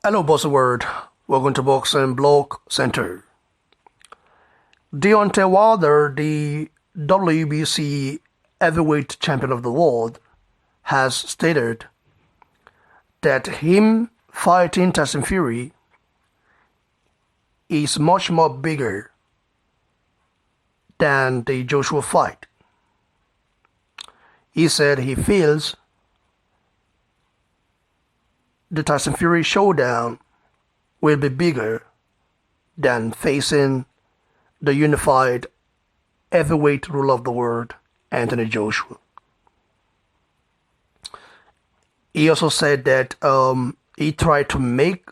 Hello, Boss World. Welcome to Boxing Block Center. Deontay Wilder, the WBC heavyweight champion of the world, has stated that him fighting Tyson Fury is much more bigger than the Joshua fight. He said he feels the Tyson Fury showdown will be bigger than facing the unified heavyweight ruler of the world, Anthony Joshua. He also said that he tried to make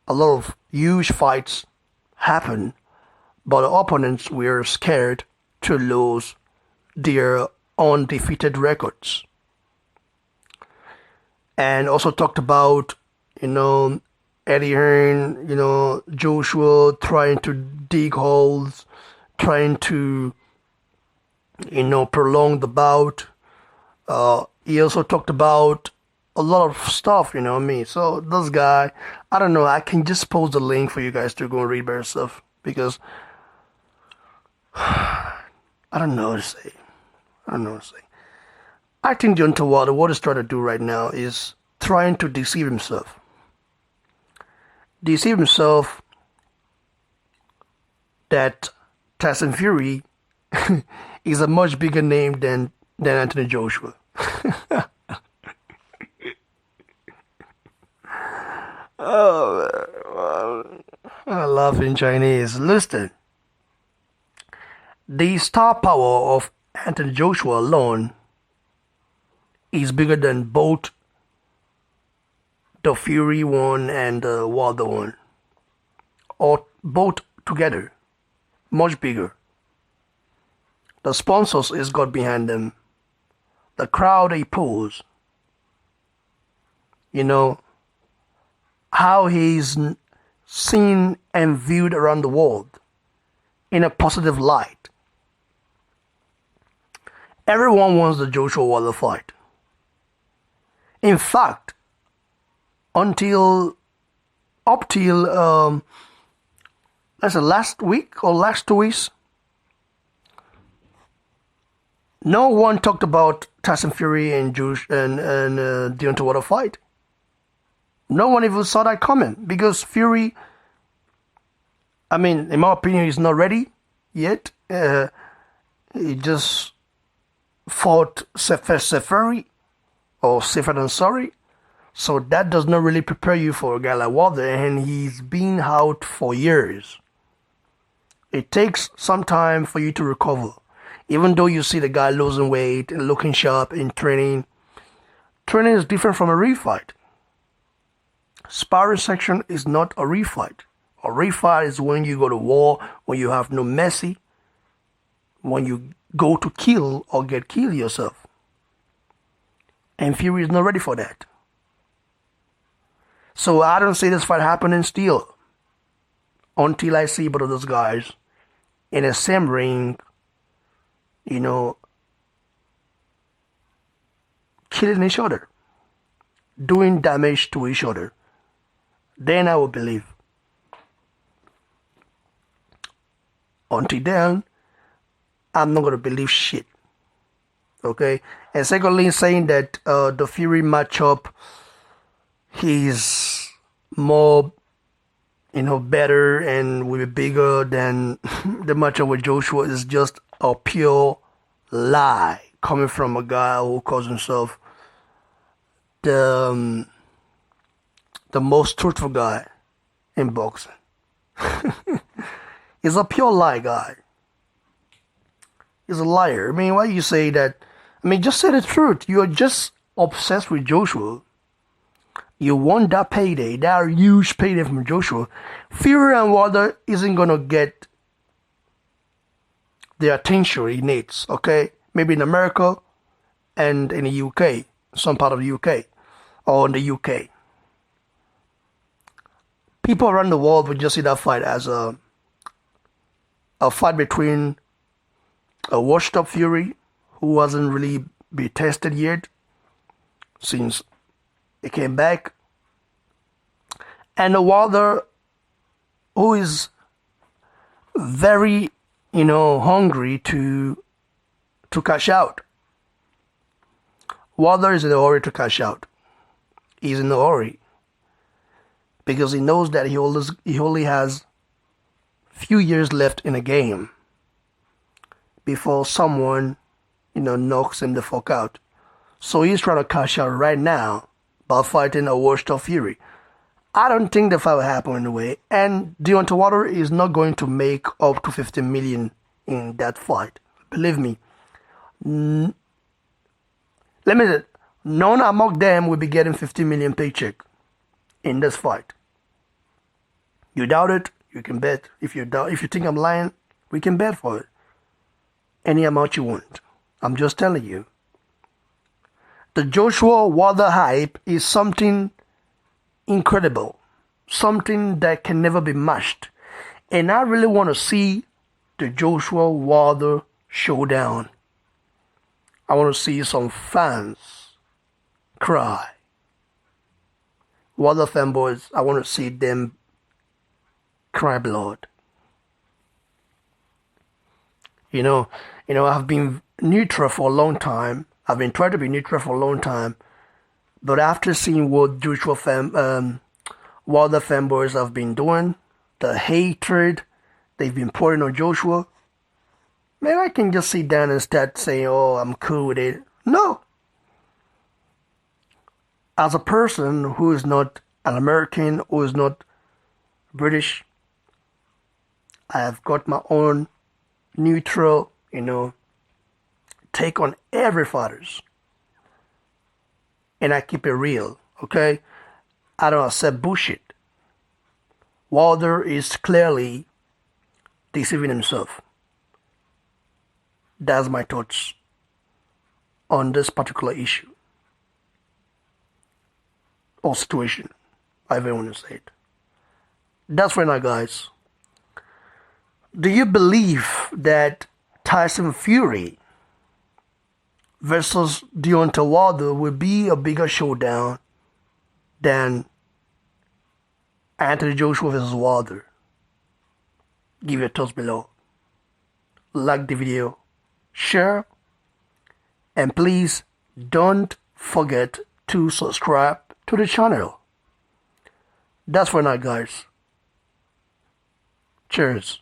a lot of huge fights happen, but the opponents were scared to lose their undefeated records. And also talked about, Eddie Hearn, Joshua trying to dig holes, trying to, prolong the bout. He also talked about a lot of stuff, So this guy, I don't know, I can just post the link for you guys to go and read by yourself because I don't know what to say. I think Deontay Wilder, what he's trying to do right now is trying to deceive himself. That Tyson Fury is a much bigger name than Anthony Joshua. I love in Chinese. Listen, the star power of Anthony Joshua alone is bigger than both the Fury one and the Wilder one, or both together, much bigger. The sponsors is got behind them, the crowd he pulls, how he's seen and viewed around the world in a positive light. Everyone wants the Joshua Wilder fight. In fact, up till last week or last 2 weeks, no one talked about Tyson Fury and Deontay Wilder fight. No one even saw that coming because Fury, in my opinion, he's not ready yet. He just fought Safer than sorry. So that does not really prepare you for a guy like Wilder, and he's been out for years. It takes some time for you to recover. Even though you see the guy losing weight and looking sharp in training, training is different from a refight. Sparring section is not a refight. A refight is when you go to war, when you have no mercy, when you go to kill or get killed yourself. And Fury is not ready for that. So I don't see this fight happening still until I see both of those guys in the same ring, killing each other, doing damage to each other. Then I will believe. Until then, I'm not going to believe shit. Okay? And secondly, saying that the Fury matchup, he's more, better and will be bigger than the matchup with Joshua is just a pure lie coming from a guy who calls himself the most truthful guy in boxing. He's a pure lie guy. He's a liar. Why you say that? Just say the truth. You're just obsessed with Joshua. You want that payday, that huge payday from Joshua. Fury and Wilder isn't going to get the attention he needs, okay? Maybe in America and in the UK, some part of the UK, or in the UK. People around the world would just see that fight as a fight between a washed up Fury who hasn't really been tested yet since he came back, And the Wilder, who is very, hungry to cash out. Wilder is in a hurry to cash out. He's in a hurry because he knows that he only has few years left in a game before someone, knocks him the fuck out. So he's trying to cash out right now by fighting a worst of Fury. I don't think the fight will happen anyway, and Deontay Wilder is not going to make up to 50 million in that fight. Believe me. Let me say, none among them will be getting 50 million paycheck in this fight. You doubt it, you can bet. If you think I'm lying, we can bet for it. Any amount you want. I'm just telling you. The Joshua Wilder hype is something incredible, something that can never be matched. And I really want to see the Joshua Wilder showdown. I want to see some fans cry. Wilder fanboys, I want to see them cry blood. I've been neutral for a long time. I've been trying to be neutral for a long time. But after seeing what Joshua Wilder fanboys have been doing, the hatred they've been pouring on Joshua, maybe I can just sit down and start saying, oh, I'm cool with it. No. As a person who is not an American, who is not British, I have got my own neutral, take on every fighters. And I keep it real, okay? I don't accept bullshit. Wilder is clearly deceiving himself. That's my thoughts on this particular issue or situation, however you want to say it. That's right now, guys. Do you believe that Tyson Fury versus Deontay Wilder will be a bigger showdown than Anthony Joshua versus Wilder? Give your thoughts below. Like the video, share, and please don't forget to subscribe to the channel. That's for now, guys. Cheers.